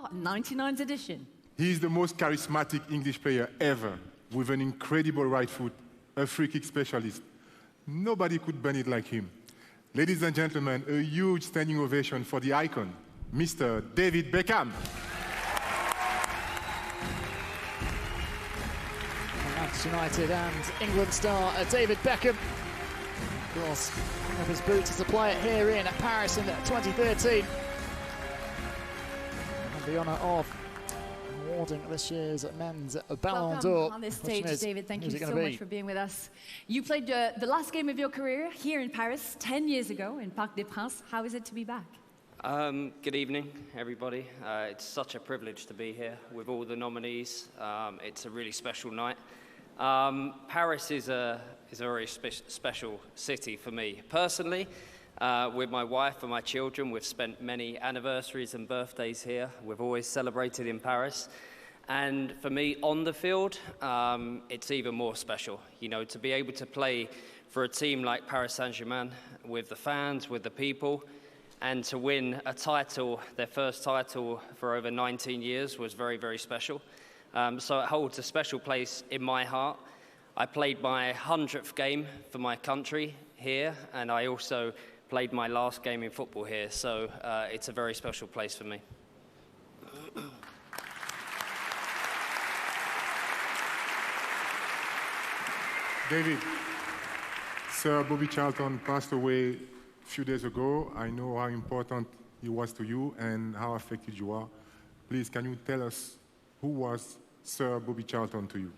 d'Or 99's edition. He is the most charismatic English player ever, with an incredible right foot, a free kick specialist. Nobody could burn it like him. Ladies and gentlemen, a huge standing ovation for the icon, Mr. David Beckham. Manchester United and England star David Beckham. Of course, hung up his boots as a player here in Paris in 2013. And the honour of awarding this year's men's Ballon d'Or. On this stage, David, thank you so much for being with us. You played the last game of your career here in Paris 10 years ago in Parc des Princes. How is it to be back? Good evening, everybody. It's such a privilege to be here with all the nominees. It's a really special night. Paris is a very special city for me. Personally, with my wife and my children, we've spent many anniversaries and birthdays here. We've always celebrated in Paris. And for me, on the field, it's even more special. You know, to be able to play for a team like Paris Saint-Germain, with the fans, with the people, and to win a title, their first title for over 19 years, was very, very special. So it holds a special place in my heart. I played my 100th game for my country here, and I also played my last game in football here, so it's a very special place for me. David, Sir Bobby Charlton passed away a few days ago. I know how important he was to you and how affected you are. Please, can you tell us who was Sir Bobby Charlton to you?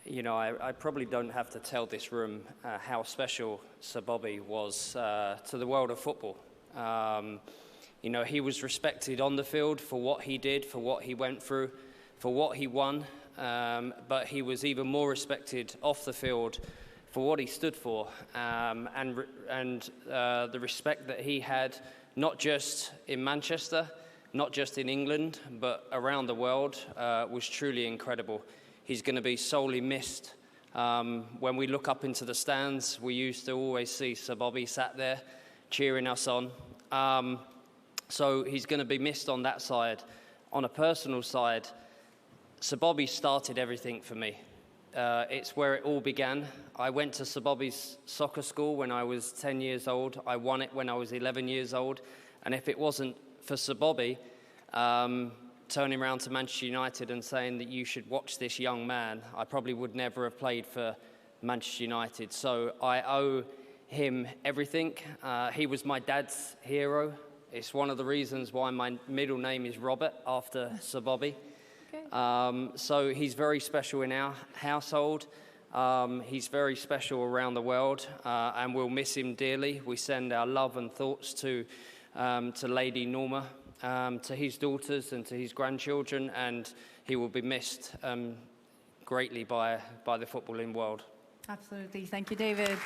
You know, I probably don't have to tell this room how special Sir Bobby was to the world of football. You know, he was respected on the field for what he did, for what he went through, for what he won, but he was even more respected off the field for what he stood for, and the respect that he had, not just in Manchester, not just in England, but around the world, was truly incredible. He's going to be sorely missed. When we look up into the stands, we used to always see Sir Bobby sat there cheering us on. So he's going to be missed on that side. On a personal side, Sir Bobby started everything for me. It's where it all began. I went to Sir Bobby's soccer school when I was 10 years old. I won it when I was 11 years old. And if it wasn't for Sir Bobby turning around to Manchester United and saying that you should watch this young man, I probably would never have played for Manchester United. So I owe him everything. He was my dad's hero. It's one of the reasons why my middle name is Robert, after Sir Bobby. Okay. So he's very special in our household. He's very special around the world, and we'll miss him dearly. We send our love and thoughts to Lady Norma, to his daughters and to his grandchildren, and he will be missed greatly by the footballing world. Absolutely. Thank you, David.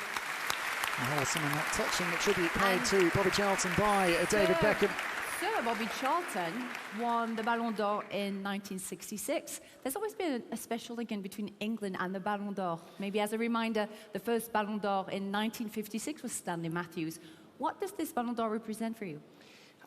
Some touching tribute paid to Bobby Charlton by David Beckham. Sir Bobby Charlton won the Ballon d'Or in 1966. There's always been a special link in between England and the Ballon d'Or. Maybe as a reminder, the first Ballon d'Or in 1956 was Stanley Matthews. What does this Ballon d'Or represent for you?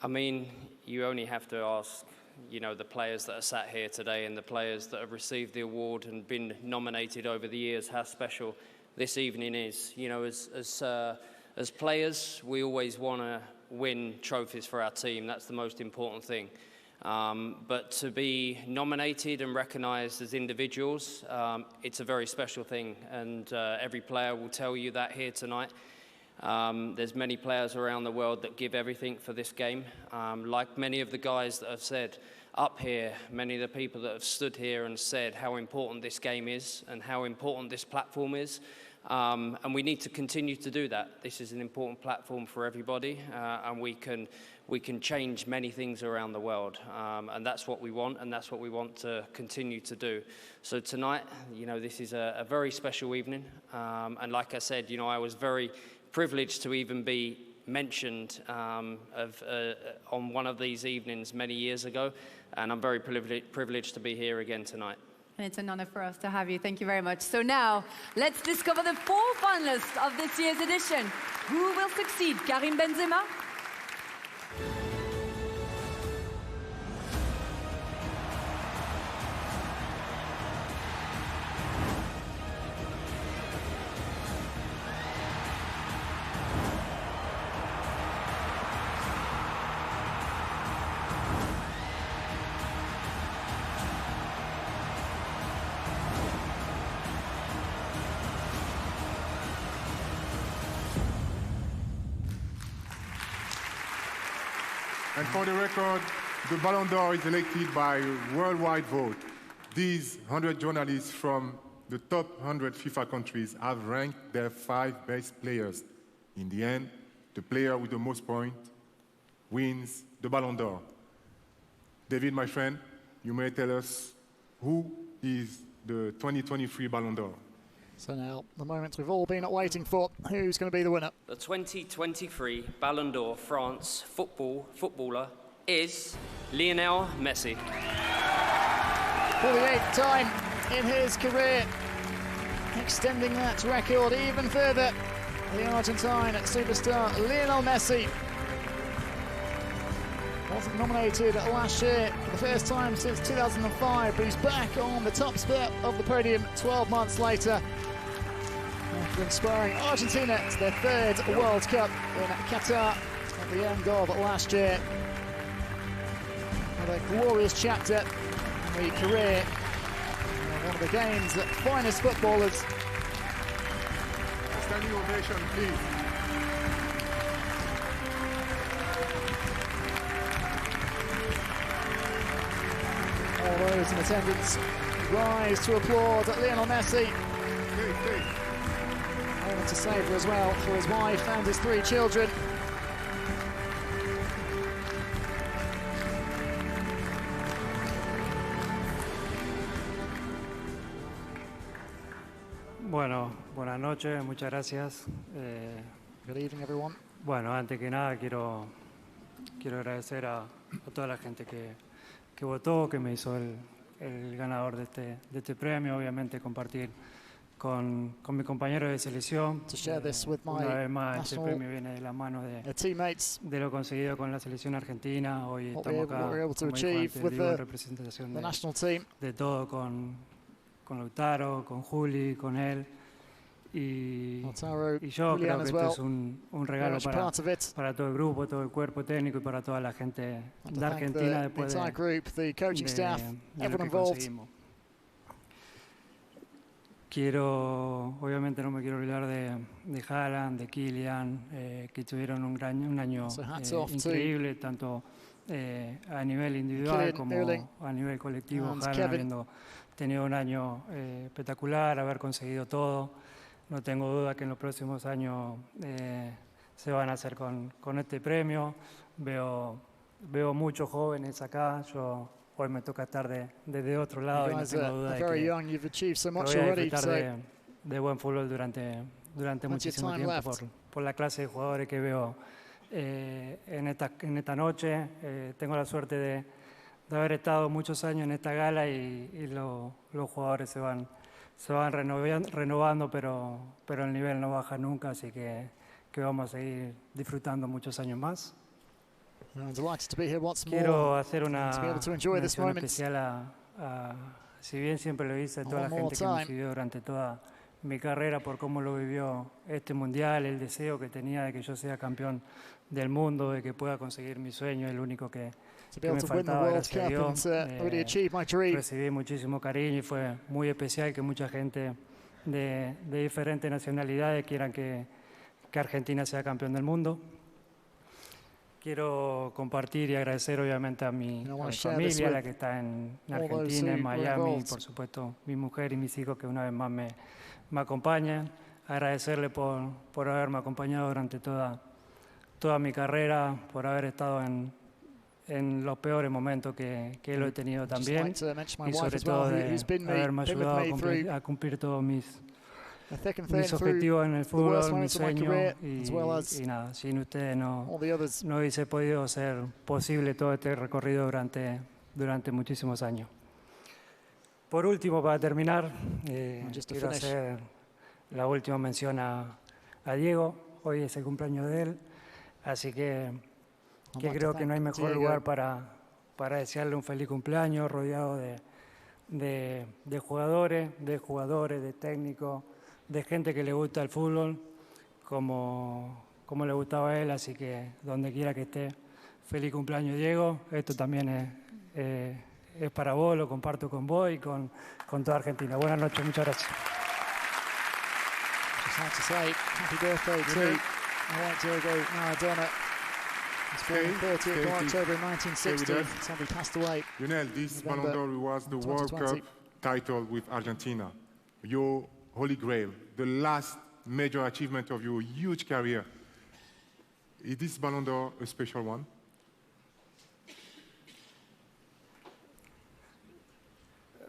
I mean, you only have to ask, you know, the players that are sat here today and the players that have received the award and been nominated over the years, how special this evening is. You know, as players, we always want to win trophies for our team. That's the most important thing. But to be nominated and recognised as individuals, it's a very special thing. And every player will tell you that here tonight. There's many players around the world that give everything for this game. Like many of the guys that have said up here, many of the people that have stood here and said how important this game is and how important this platform is. And we need to continue to do that. This is an important platform for everybody, and we can change many things around the world. And that's what we want, and that's what we want to continue to do. So tonight, you know, this is a very special evening. And like I said, you know, I was very privileged to even be mentioned on one of these evenings many years ago, and I'm very privileged to be here again tonight. And it's an honor for us to have you. Thank you very much. So now, let's discover the 4 finalists of this year's edition. Who will succeed Karim Benzema? And for the record, the Ballon d'Or is elected by worldwide vote. These 100 journalists from the top 100 FIFA countries have ranked their 5 best players. In the end, the player with the most points wins the Ballon d'Or. David, my friend, you may tell us who is the 2023 Ballon d'Or. So now, the moment we've all been waiting for, who's going to be the winner? The 2023 Ballon d'Or France footballer is Lionel Messi. For the 8th time in his career, extending that record even further. The Argentine superstar Lionel Messi wasn't nominated last year for the first time since 2005, but he's back on the top spot of the podium 12 months later, after inspiring Argentina to their 3rd World Cup in Qatar at the end of last year. What a glorious chapter in the career of one of the game's finest footballers. Standing ovation, please. All those in attendance rise to applaud Lionel Messi. Moment to savour as well for his wife and his 3 children. Bueno, buenas noches, muchas gracias. Good evening, everyone. Bueno, antes que nada quiero agradecer a toda la gente que votó, que me hizo el ganador de este premio. Obviamente compartir con mi compañero de selección. To share this with my Una vez más, este national premio viene de la mano teammates. de lo conseguido con la selección argentina. Hoy What estamos acá, we were able to como dijo achieve antes, with digo, en the representación national team. de todo, con Lautaro, con Juli, con él. Y Lautaro, yo Julian creo que as esto well. es un Very regalo much part of it. para todo el grupo, todo el cuerpo técnico y para toda la gente To de thank Argentina the después entire group, the coaching staff, de lo everyone que involved. conseguimos. Obviamente no me quiero olvidar de Haaland, de Kylian, que tuvieron un año So hats off to increíble, tanto a nivel individual Kylian, como Erling, a nivel colectivo. and Haaland Kevin. habiendo tenido un año espectacular, haber conseguido todo. No tengo duda que en los próximos años se van a hacer con este premio. Veo muchos jóvenes acá. Yo hoy me toca estar desde otro lado You y no guys tengo are duda de very que young, you've achieved so much voy a already. disfrutar So de buen fútbol durante of muchísimo time tiempo left. por la clase de jugadores que veo en esta noche. Tengo la suerte de haber estado muchos años en esta gala y los jugadores se van renovando, pero el nivel no baja nunca, así que vamos a seguir disfrutando muchos años más. I'm delighted to be here once Quiero more. hacer una to be able to enjoy this mención moment. especial si bien siempre lo hice, a toda la One more gente que me time. siguió durante toda mi carrera por cómo lo vivió este mundial, el deseo que tenía de que yo sea campeón del mundo, de que pueda conseguir mi sueño, el único que To be able me to win the faltaba, World gracias a Cup Dios. and to really achieve my dream. Recibí muchísimo cariño y fue muy especial que mucha gente de diferentes nacionalidades quieran que Argentina sea campeón del mundo. Quiero compartir y agradecer obviamente a mi familia, a la que está en Argentina, en Miami, por supuesto mi mujer y mis hijos que una vez más me acompañan. Agradecerle por haberme acompañado durante toda mi carrera, por haber estado en los peores momentos que lo he tenido también, Just like to mention my y wife sobre as well, todo de who's been haberme with ayudado me a cumplir todos mis thick and thin through objetivos en el the worst fútbol, mis moments of my sueños, career, as well as y nada, sin ustedes no all the others. hubiese podido ser posible todo este recorrido durante muchísimos años. Por último, para terminar, Just to quiero finish. hacer la última mención a Diego. Hoy es el cumpleaños de él, así que I'd like to creo que no hay thank mejor Diego. lugar para desearle un feliz cumpleaños, rodeado de jugadores, de técnicos, de gente que le gusta el fútbol, como le gustaba a él, así que donde quiera que esté, feliz cumpleaños Diego. Esto también es para vos, lo comparto con vos y con toda Argentina. Buenas noches, muchas gracias. Just like to say happy birthday to my white Diego Maradona. He's born on 30th of October 1960. Sadly passed away. Lionel, this Ballon d'Or was the World Cup 2020. title with Argentina. Your holy grail, the last major achievement of your huge career. Is this Ballon d'Or a special one?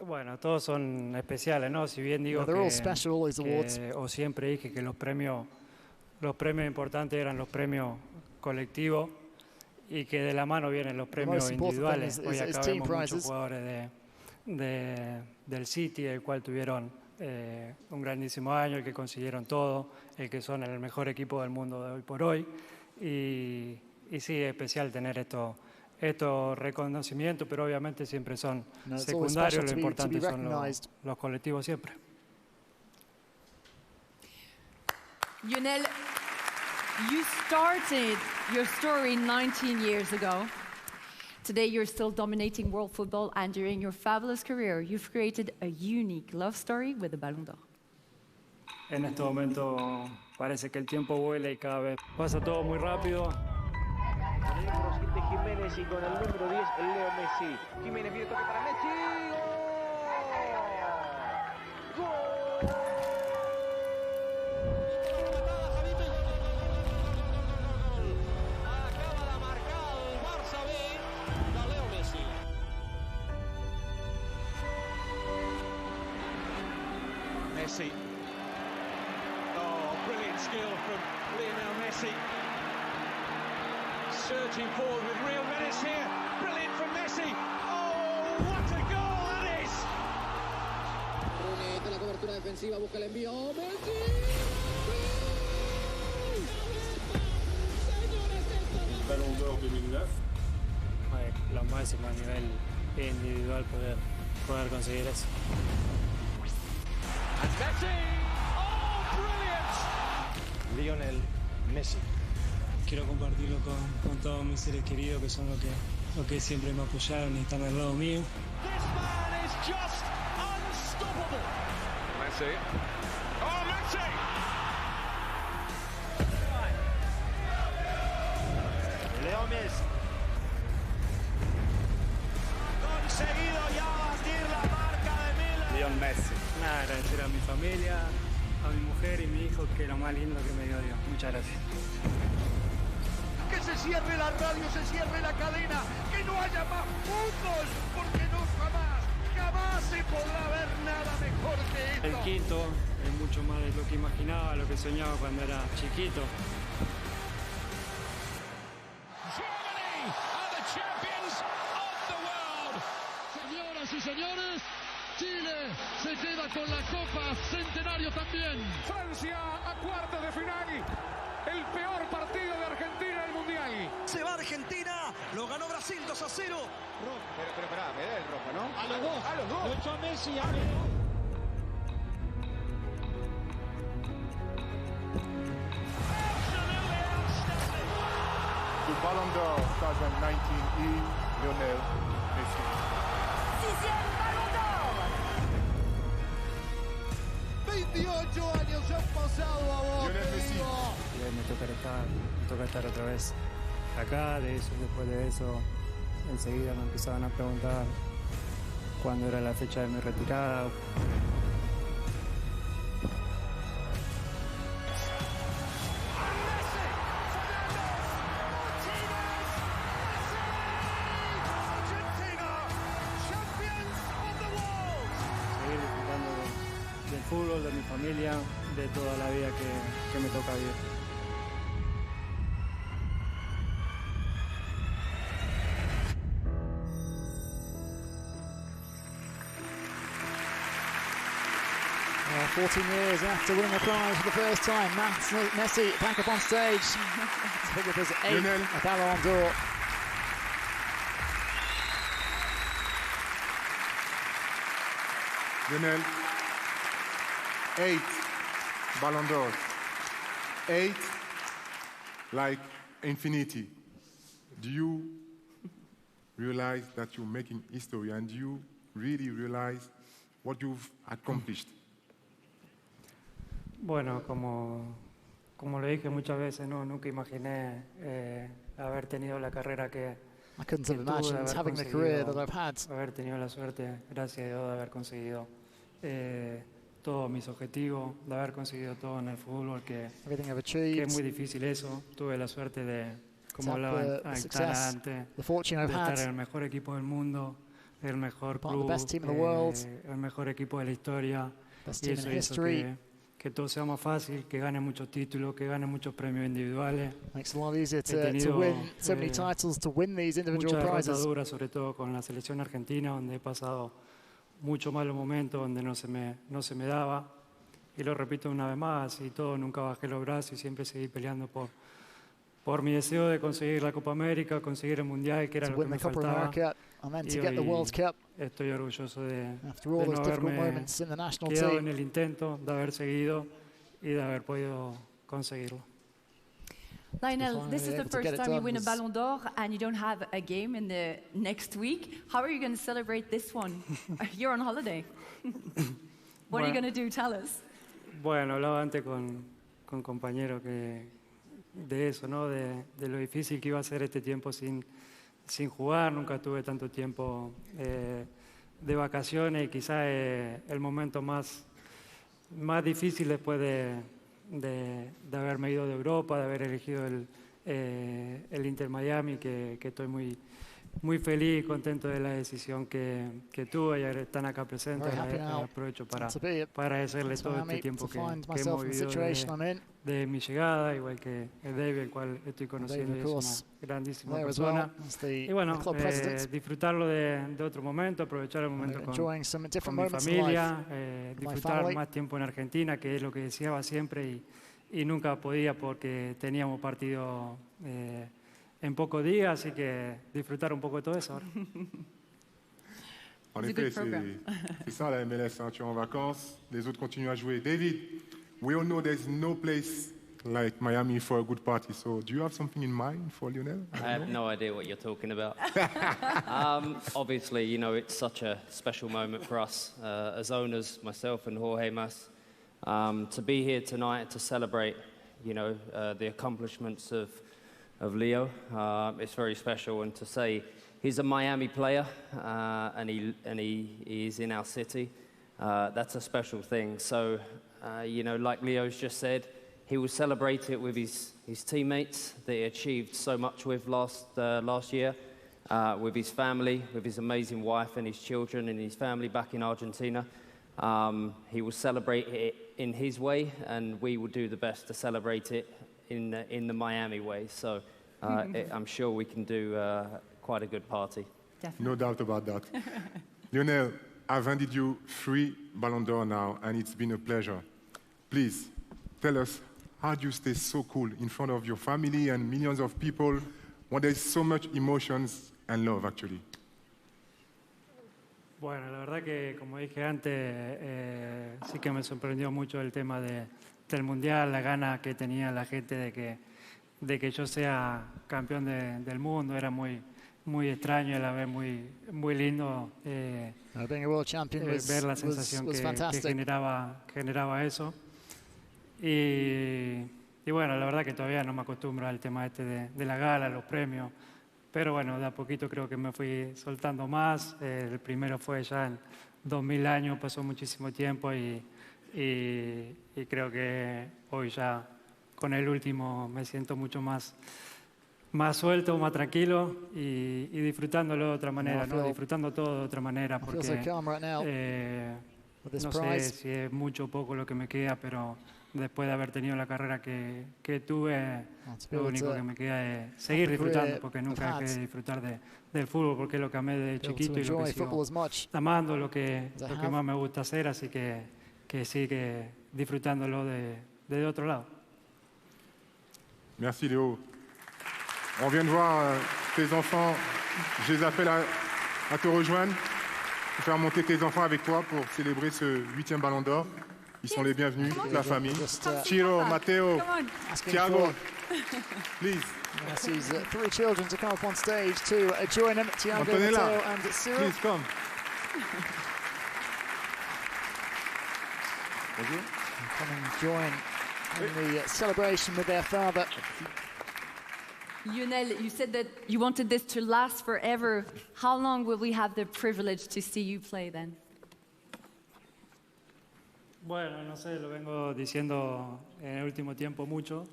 Bueno, todos son especiales, ¿no? Si bien digo They're all special, all these awards. o siempre dije que los premios importantes eran los premios colectivos y que de la mano vienen los premios most important individuales. thing Hoy is acá team vemos prizes. muchos jugadores del City, el cual tuvieron un grandísimo año, el que consiguieron todo, el que son el mejor equipo del mundo de hoy por hoy. Y sí, es especial tener estos reconocimientos, pero obviamente siempre son No, it's always secundarios, special lo to be importante son recognized. los colectivos siempre. Lionel, you started your story 19 years ago. Today, you're still dominating world football, and during your fabulous career, you've created a unique love story with the Ballon d'Or. En este momento parece que el tiempo vuela y cada vez pasa todo muy rápido. Con el de Jiménez y con el número 10, el Leo Messi. Jiménez viene toque para Messi. ¡Gol! ¡Gol! Acaba de marcar el Barça B de Leo Messi. Messi. Oh, brilliant skill from Lionel Messi. Surging forward with real menace here. Brilliant from Messi. Oh, what a goal that is! Brunete, la cobertura defensiva, busca el envío. ¡Oh, Messi! Ballon d'Or 2009. Lo máximo a nivel individual poder conseguir eso. And Messi! Oh, brilliant! Lionel Messi. Quiero compartirlo con todos mis seres queridos que son los que siempre me apoyaron y están al lado mío. This man is just unstoppable. Messi. Oh, Messi! Leo Messi. Conseguido ya batir la marca de Milan. Leon Messi. Nada, agradecer a mi familia, a mi mujer y mi hijo, que es lo más lindo que me dio Dios. Muchas gracias. Que se cierre la radio, se cierre la cadena, que no haya más fútbol, porque no jamás se podrá ver nada mejor que esto. El quinto es mucho más de lo que imaginaba, lo que soñaba cuando era chiquito. Germany are the champions of the world. Señoras y señores, Chile se queda con la Copa Centenario también. Francia a cuartos de final. El peor partido de Argentina en el Mundial. Se va Argentina, lo ganó Brasil 2-0. Pero esperá, me da el rojo, ¿no? A los dos. A los dos. Lo echó a Messi. The Ballon d'Or 2019 is Lionel Messi. Sixième Ballon d'Or! 28 años han pasado a vos. Lionel Messi. Me toca estar otra vez acá. Después de eso, enseguida me empezaban a preguntar cuándo era la fecha de mi retirada. Seguir disfrutando del fútbol, de mi familia, de toda la vida que me toca vivir. Well, 14 years after winning the prize for the first time, Messi back up on stage to pick up his 8th Lionel. Ballon d'Or. Lionel, 8 Ballon d'Or. 8 like infinity. Do you realize that you're making history, and do you really realize what you've accomplished? Bueno, como lo dije muchas veces, ¿no? Nunca imaginé haber tenido la carrera que I couldn't have que tuve, imagined haber having the career that conseguido, I've had. haber tenido la suerte, gracias a Dios, de haber conseguido todos mis objetivos, de haber conseguido todo en el fútbol, Everything I've que es achieved, muy difícil eso. Tuve la suerte de, como to have hablaba the antes, success, the fortune de I've estar en had, el mejor equipo del mundo, el mejor part of the club, best team in the world, el mejor equipo de la historia. best Y team eso in hizo history. que todo sea más fácil, que gane muchos títulos, que gane muchos premios individuales. Makes it a lot easier He to tenido, win so many titles, to win these individual Muchas prizes. derrotas duras, sobre todo con la selección argentina, donde he pasado muchos malos momentos, donde no se me daba. Y lo repito una vez más, y todo, nunca bajé los brazos y siempre seguí peleando por mi deseo de conseguir la Copa América, conseguir el Mundial, que era To lo que win me the Copa faltaba. America and then Y to get the hoy World Cup. estoy orgulloso de After all no those difficult haberme moments in the national quedado team. en el intento, de haber seguido y de haber podido conseguirlo. Lionel, this is the able to get first it time you done win a was- Ballon d'Or and you don't have a game in the next week. How are you going to celebrate this one? You're on holiday. What are you Bueno. going to do? Tell us. Bueno, hablaba antes con compañeros de eso, ¿no? De lo difícil que iba a ser este tiempo sin jugar. Nunca tuve tanto tiempo de vacaciones y quizás el momento más difícil después de haberme ido de Europa, de haber elegido el Inter Miami, que estoy muy feliz y contento de la decisión que tuve y ahora están acá presentes. Very happy now Aprovecho to be para agradecerles todo Miami, este tiempo to que find hemos myself in the vivido situation I'm in. de mi llegada, igual que el David, el cual estoy conociendo, David, y of es course, una grandísima there as persona. well as the Y bueno, club president. disfrutarlo de otro momento, aprovechar el momento Enjoying some con different mi moments in familia, life. My disfrutar family. más tiempo en Argentina, que es lo que deseaba siempre y nunca podía porque teníamos partido en pocos días, así que disfrutar un poco de todo eso ahora. En It's a effet, good program. c'est ça la MLS, hein. Tu es en vacances, les autres continuent à jouer. David, we all know there's no place like Miami for a good party. So do you have something in mind for Lionel? I have no idea what you're talking about. Obviously, you know, it's such a special moment for us as owners, myself and Jorge Mas, to be here tonight to celebrate, you know, the accomplishments of Leo. It's very special, and to say he's a Miami player and he is in our city. That's a special thing. So, you know, like Leo's just said, he will celebrate it with his teammates that he achieved so much with last year, with his family, with his amazing wife and his children and his family back in Argentina. He will celebrate it in his way, and we will do the best to celebrate it in the Miami way. So I'm sure we can do quite a good party. No doubt about that. Lionel, I've handed you 3 Ballon d'Or now, and it's been a pleasure. Please, tell us, how do you stay so cool in front of your family and millions of people when there's so much emotions and love, actually? Bueno, la verdad que, como dije antes, sí que me sorprendió mucho el tema del Mundial, la gana que tenía la gente de que yo sea campeón del mundo. Era muy extraño y a la vez muy lindo Being a world champion ver la sensación was que fantastic. generaba eso. Y bueno, la verdad que todavía no me acostumbro al tema de la gala, los premios. Pero bueno, de a poquito creo que me fui soltando más. El primero fue ya en 2000 años, pasó muchísimo tiempo y creo que hoy ya con el último me siento mucho más suelto, más tranquilo y disfrutándolo de otra manera, ¿no? Disfrutando todo de otra manera, I feel porque so calm right now with this no sé prize. si es mucho o poco lo que me queda, pero después de haber tenido la carrera que tuve, lo único que me queda es seguir disfrutando, porque nunca dejé de disfrutar del fútbol, porque es lo que amé de chiquito y lo que sigo amando, lo que más me gusta hacer, así que sigue disfrutándolo de otro lado. Merci Léo. On vient de voir tes enfants. Je les appelle à te rejoindre, pour faire monter tes enfants avec toi pour célébrer ce 8e Ballon d'Or. Ils sont les bienvenus, toute la famille. Ciro, Matteo, Thiago, please. Yes, these 3 children to come up on stage to join him, Thiago, Matteo and Ciro. Please come. Come and join in the celebration with their father. Lionel, you said that you wanted this to last forever. How long will we have the privilege to see you play then? Bueno, no sé, lo vengo diciendo en el último tiempo mucho.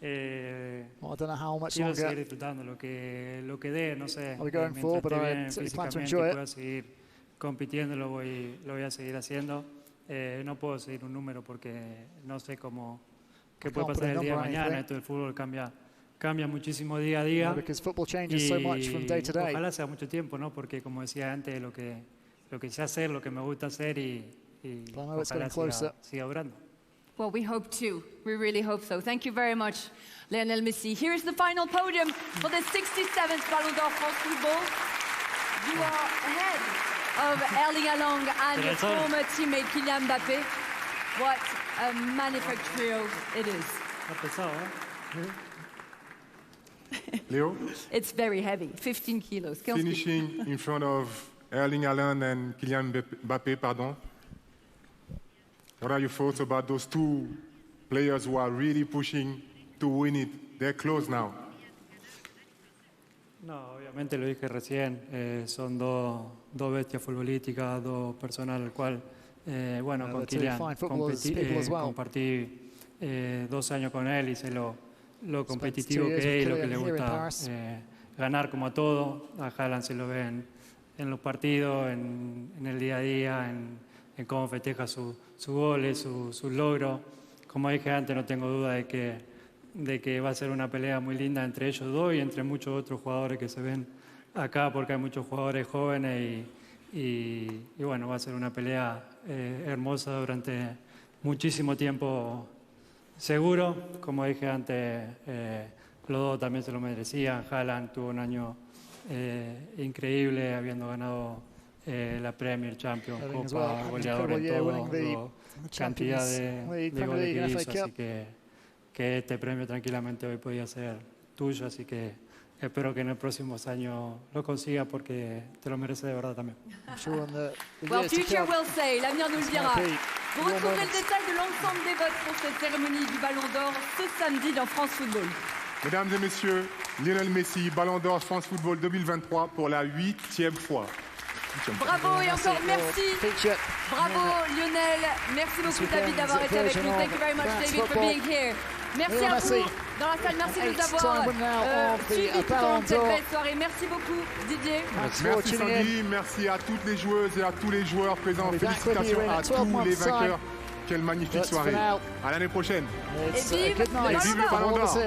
I don't know how much Quiero seguir longer disfrutando lo que dé, no sé. I'll be going for, but I Mientras esté plan to bien enjoy físicamente y it. pueda seguir compitiendo, lo voy a seguir haciendo. No puedo seguir un número porque no sé qué puede pasar el día de mañana. Esto del fútbol cambia muchísimo día a día. Because football changes so much from day to day. Ojalá sea mucho tiempo, ¿no? Porque como decía antes, lo que sé hacer, lo que me gusta hacer y ojalá siga durando. Well, we hope to. We really hope so. Thank you very much, Lionel Messi. Here is the final podium for the 67th Ballon d'Or France Football. You are ahead of Erling Haaland and your former teammate Kylian Mbappé. What a magnifique trio it is. Ha pesado, Leo? It's very heavy, 15 kilos. Finishing in front of Erling Haaland and Kylian Mbappé, pardon. What are your thoughts about those two players who are really pushing to win it? They're close now. No, obviamente lo dije recién, son dos bestias futbolísticas, dos personas al cual, bueno, con Kylian compartí 2 años con él y sé lo competitivo que es y lo que le gusta ganar como a todo. A Haaland se lo ve en los partidos, en el día a día, en cómo festeja sus goles, sus logros. Como dije antes, no tengo duda de que va a ser una pelea muy linda entre ellos dos y entre muchos otros jugadores que se ven acá, porque hay muchos jugadores jóvenes y bueno, va a ser una pelea hermosa durante muchísimo tiempo seguro. Como dije antes, los dos también se lo merecían. Haaland tuvo un año increíble, habiendo ganado la Premier, Champions, Copa, goleador en todo, cantidad de goles que hizo, así que este premio tranquilamente hoy podía ser tuyo, así que espero que en los próximos años lo consiga porque te lo merece de verdad también. Well, future will say, l'avenir nous le dira. Vous retrouverez le détail de l'ensemble des votes pour cette cérémonie du Ballon d'Or ce samedi dans France Football. Mesdames et messieurs, Lionel Messi, Ballon d'Or France Football 2023 pour la 8e fois. Bravo et encore merci. Bravo Lionel. Merci beaucoup David d'avoir été avec nous. Thank you very much David for being here. Merci à vous dans la salle. Merci de nous avoir suivis tout au long de cette belle soirée. Merci beaucoup Didier. Merci Sandy. Merci à toutes les joueuses et à tous les joueurs présents. Félicitations à tous les vainqueurs. Quelle magnifique soirée. À l'année prochaine. Et vive le Ballon d'Or.